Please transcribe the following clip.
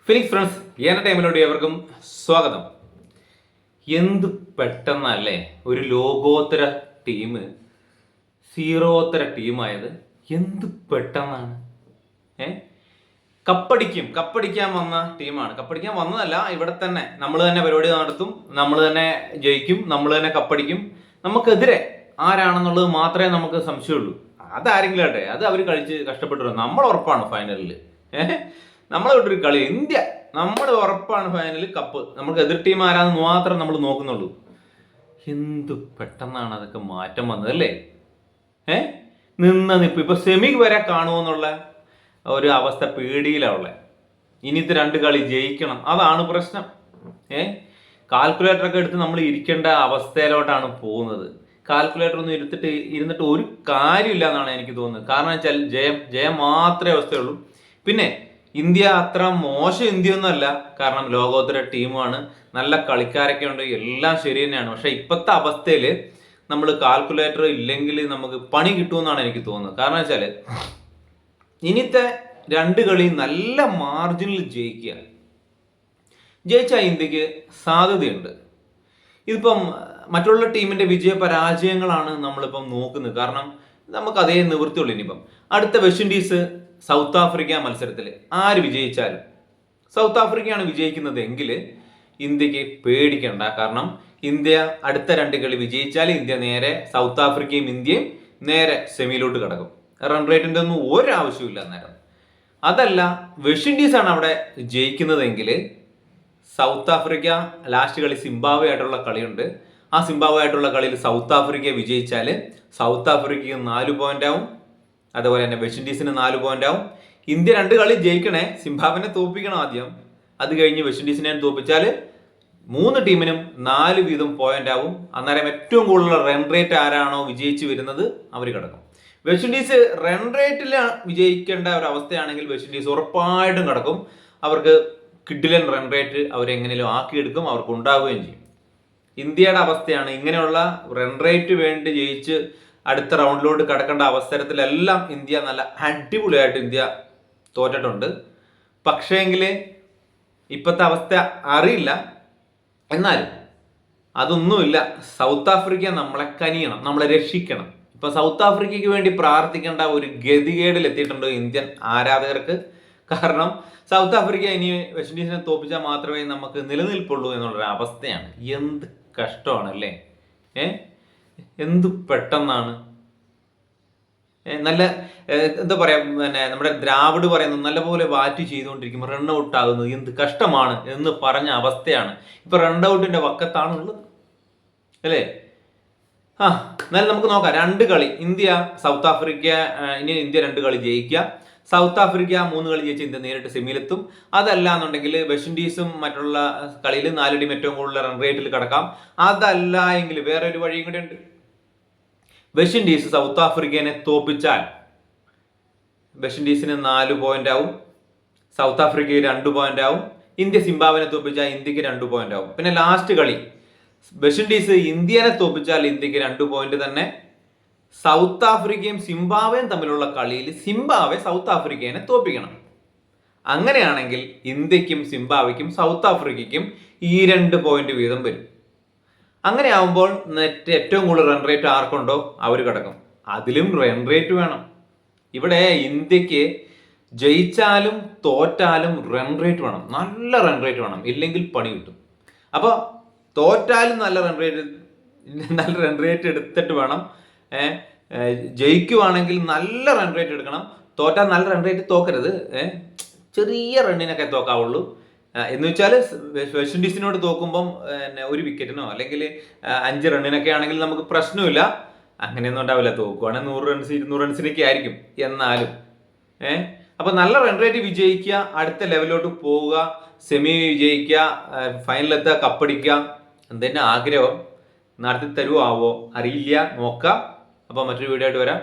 Phoenix friends ടൈമിലോട്ട് ഏവർക്കും സ്വാഗതം. എന്ത് പെട്ടെന്നല്ലേ ഒരു ലോകോത്തര ടീം സീറോത്തര ടീമായത്. എന്ത് പെട്ടെന്നാണ്. കപ്പടിക്കാൻ വന്ന ടീമാണ്. കപ്പടിക്കാൻ വന്നതല്ല, ഇവിടെ തന്നെ നമ്മൾ തന്നെ പരിപാടി നടത്തും, നമ്മൾ തന്നെ ജയിക്കും, നമ്മൾ തന്നെ കപ്പടിക്കും. നമുക്കെതിരെ ആരാണെന്നുള്ളത് മാത്രമേ നമുക്ക് സംശയമുള്ളൂ. അതാരെങ്കിലും ആട്ടെ, അത് അവർ കളിച്ച് കഷ്ടപ്പെട്ടു. നമ്മൾ ഉറപ്പാണ് ഫൈനലിൽ. നമ്മളെ വിട്ടൊരു കളി ഇന്ത്യ, നമ്മൾ ഉറപ്പാണ് ഫൈനലിൽ കപ്പ്. നമുക്ക് എതിർ ടീം ആരാന്ന് മാത്രം നമ്മൾ നോക്കുന്നുള്ളൂ. എന്ത് പെട്ടെന്നാണ് അതൊക്കെ മാറ്റം വന്നത് അല്ലേ. ഇപ്പൊ സെമി വരെ കാണുമെന്നുള്ള ഒരു അവസ്ഥ പേടിയിലാവുള്ളത്. ഇനിത്തെ 2 കളി ജയിക്കണം, അതാണ് പ്രശ്നം. കാൽക്കുലേറ്റർ ഒക്കെ എടുത്ത് നമ്മൾ ഇരിക്കേണ്ട അവസ്ഥയിലോട്ടാണ് പോകുന്നത്. കാൽക്കുലേറ്റർ ഒന്നും ഇരുന്നിട്ട് ഒരു കാര്യമില്ല എന്നാണ് എനിക്ക് തോന്നുന്നത്. കാരണം വെച്ചാൽ ജയം മാത്രമേ അവസ്ഥയുള്ളൂ. പിന്നെ ഇന്ത്യ അത്ര മോശം ഇന്ത്യയൊന്നുമല്ല, കാരണം ലോകോത്തര ടീമാണ്, നല്ല കളിക്കാരൊക്കെ ഉണ്ട്, എല്ലാം ശരി തന്നെയാണ്. പക്ഷെ ഇപ്പോഴത്തെ അവസ്ഥയിൽ നമ്മൾ കാൽക്കുലേറ്റർ ഇല്ലെങ്കിൽ നമുക്ക് പണി കിട്ടുമെന്നാണ് എനിക്ക് തോന്നുന്നത്. കാരണം വെച്ചാൽ ഇനിത്തെ 2 കളി നല്ല മാർജിനിൽ ജയിച്ചാൽ ഇന്ത്യക്ക് സാധ്യതയുണ്ട്. ഇതിപ്പം മറ്റുള്ള ടീമിന്റെ വിജയ പരാജയങ്ങളാണ് നമ്മളിപ്പം നോക്കുന്നത്. കാരണം നമുക്ക് അതേ നിവൃത്തിയുള്ളൂ. ഇനിയിപ്പം അടുത്ത വെസ്റ്റ് ഇൻഡീസ് സൗത്ത് ആഫ്രിക്ക മത്സരത്തിൽ ആര് വിജയിച്ചാലും, സൗത്ത് ആഫ്രിക്കയാണ് വിജയിക്കുന്നത് എങ്കിൽ ഇന്ത്യക്ക് പേടിക്കണ്ട. കാരണം ഇന്ത്യ അടുത്ത 2 കളി വിജയിച്ചാൽ ഇന്ത്യ നേരെ സൗത്ത് ആഫ്രിക്കയും ഇന്ത്യയും നേരെ സെമിയിലോട്ട് കിടക്കും. റൺ റേറ്റിന്റെ ഒന്നും ഒരാവശ്യമില്ല അന്നേരം. അതല്ല വെസ്റ്റ് ഇൻഡീസാണ് അവിടെ ജയിക്കുന്നതെങ്കിൽ സൗത്ത് ആഫ്രിക്ക ലാസ്റ്റ് കളി സിംബാബ്വെ ആയിട്ടുള്ള കളിയുണ്ട്. ആ സിംബാബ്വെ ആയിട്ടുള്ള കളിയിൽ സൗത്ത് ആഫ്രിക്ക വിജയിച്ചാൽ സൗത്ത് ആഫ്രിക്കയ്ക്ക് 4 പോയിന്റ് ആവും. അതുപോലെ തന്നെ വെസ്റ്റ് ഇൻഡീസിന് 4 പോയിന്റ് ആവും. ഇന്ത്യ 2 കളി ജയിക്കണേ, സിംബാബ്വെനെ തോൽപ്പിക്കണം ആദ്യം. അത് കഴിഞ്ഞ് വെസ്റ്റ് ഇൻഡീസിനെ തോൽപ്പിച്ചാൽ 3 ടീമിനും 4 വീതം പോയിന്റ് ആവും. അന്നേരം ഏറ്റവും കൂടുതൽ റൺ റേറ്റ് ആരാണോ വിജയിച്ച് വരുന്നത് അവർ കിടക്കും. വെസ്റ്റ് ഇൻഡീസ് റൺ റേറ്റിൽ വിജയിക്കേണ്ട ഒരു അവസ്ഥയാണെങ്കിൽ വെസ്റ്റ് ഇൻഡീസ് ഉറപ്പായിട്ടും കിടക്കും. അവർക്ക് കിഡിലൻ റൺ റേറ്റ് അവരെങ്ങനെയും ആക്കിയെടുക്കും, അവർക്ക് ഉണ്ടാവുകയും ചെയ്യും. ഇന്ത്യയുടെ അവസ്ഥയാണ് ഇങ്ങനെയുള്ള റൺ റേറ്റ് വേണ്ടി ജയിച്ച് അടുത്ത റൗണ്ടിലോട്ട് കടക്കേണ്ട അവസരത്തിലെല്ലാം ഇന്ത്യ നല്ല അടിപൊളിയായിട്ട് ഇന്ത്യ തോറ്റിട്ടുണ്ട്. പക്ഷേങ്കിൽ ഇപ്പോഴത്തെ അവസ്ഥ അറിയില്ല. എന്നാലും അതൊന്നുമില്ല. സൗത്ത് ആഫ്രിക്ക നമ്മളെ കനിയണം, നമ്മളെ രക്ഷിക്കണം. ഇപ്പൊ സൗത്ത് ആഫ്രിക്കയ്ക്ക് വേണ്ടി പ്രാർത്ഥിക്കേണ്ട ഒരു ഗതികേടിൽ എത്തിയിട്ടുണ്ട് ഇന്ത്യൻ ആരാധകർക്ക്. കാരണം സൗത്ത് ആഫ്രിക്ക ഇനി വെസ്റ്റ് ഇൻഡീസിനെ തോൽപ്പിച്ചാൽ മാത്രമേ നമുക്ക് നിലനിൽപ്പുള്ളൂ എന്നുള്ളൊരു അവസ്ഥയാണ്. എന്ത് കഷ്ടമാണല്ലേ. എന്ത് പെട്ടെന്നാണ്. നല്ല എന്താ പറയാ, പിന്നെ നമ്മുടെ ദ്രാവിഡ് പറയുന്നത് നല്ലപോലെ ബാറ്റ് ചെയ്തുകൊണ്ടിരിക്കുമ്പോൾ റൺ ഔട്ട് ആകുന്നത് എന്ത് കഷ്ടമാണ് എന്ന് പറഞ്ഞ അവസ്ഥയാണ്. ഇപ്പൊ റൺ ഔട്ടിന്റെ വക്കത്താണ് ഉള്ളത് അല്ലേ. എന്നാലും നമുക്ക് നോക്കാം. 2 കളി ഇന്ത്യ സൗത്ത് ആഫ്രിക്ക, ഇനി ഇന്ത്യ 2 കളി ജയിക്കുക. സൗത്ത് ആഫ്രിക്ക 3 കളി ജയിച്ച് ഇന്ത്യ നേരിട്ട് സെമിയിലെത്തും. അതല്ല എന്നുണ്ടെങ്കിൽ വെസ്റ്റ് ഇൻഡീസും മറ്റുള്ള കളിയിൽ 4 ടീം ഏറ്റവും കൂടുതൽ റൺ റേറ്റിൽ കിടക്കാം. അതല്ല എങ്കിൽ വേറെ ഒരു വഴിയും കൂടെ ഉണ്ട്. വെസ്റ്റ് ഇൻഡീസ് സൗത്ത് ആഫ്രിക്കനെ തോൽപ്പിച്ചാൽ വെസ്റ്റ് ഇൻഡീസിന് 4 പോയിന്റ് ആവും, സൗത്ത് ആഫ്രിക്കയ്ക്ക് 2 പോയിന്റ് ആവും. ഇന്ത്യ സിംബാബ്വെനെ തോൽപ്പിച്ചാൽ ഇന്ത്യക്ക് 2 പോയിന്റ് ആവും. പിന്നെ ലാസ്റ്റ് കളി വെസ്റ്റ് ഇൻഡീസ് ഇന്ത്യനെ തോൽപ്പിച്ചാൽ ഇന്ത്യക്ക് 2 പോയിന്റ് തന്നെ. സൗത്ത് ആഫ്രിക്കയും സിംബാബ്വെയും തമ്മിലുള്ള കളിയിൽ സിംബാബ്വെ സൗത്ത് ആഫ്രിക്കയെ തോൽപ്പിക്കണം. അങ്ങനെയാണെങ്കിൽ ഇന്ത്യക്കും സിംബാബ്വെക്കും സൗത്ത് ആഫ്രിക്കയ്ക്കും ഈ 2 പോയിന്റ് വീതം വരും. അങ്ങനെ ആവുമ്പോൾ ഏറ്റവും കൂടുതൽ റൺ റേറ്റ് ആർക്കുണ്ടോ അവർ കിടക്കും. അതിലും റൺ റേറ്റ് വേണം. ഇവിടെ ഇന്ത്യക്ക് ജയിച്ചാലും തോറ്റാലും റൺ റേറ്റ് വേണം, നല്ല റൺ റേറ്റ് വേണം, ഇല്ലെങ്കിൽ പണി കിട്ടും. അപ്പോൾ തോറ്റാലും നല്ല റൺ റേറ്റ് എടുത്തിട്ട് വേണം. ജയിക്കുവാണെങ്കിൽ നല്ല റൺ റേറ്റ് എടുക്കണം. തോറ്റാൽ നല്ല റൺ റേറ്റ് തോക്കരുത്. ചെറിയ റണ്ണിനൊക്കെ തോക്കാവുള്ളൂ. എന്ന് വെച്ചാൽ വെസ്റ്റ് ഇൻഡീസിനോട് തോക്കുമ്പം 1 വിക്കറ്റിനോ അല്ലെങ്കിൽ 5 റണ്ണിനൊക്കെ ആണെങ്കിൽ നമുക്ക് പ്രശ്നമില്ല. അങ്ങനെയൊന്നും ഉണ്ടാവില്ല. തോക്കുവാണെങ്കിൽ 100 റൺസ് 200 റൺസിനൊക്കെ ആയിരിക്കും. എന്നാലും അപ്പൊ നല്ല റൺ റേറ്റ് വിജയിക്കുക, അടുത്ത ലെവലിലോട്ട് പോവുക, സെമി വിജയിക്കുക, ഫൈനലെത്തുക, കപ്പടിക്കുക. എന്തെന്നെ ആഗ്രഹം നടത്തി തരുമോ അറിയില്ല, നോക്കാം. അപ്പൊ മറ്റൊരു വീഡിയോ ആയിട്ട് വരാം.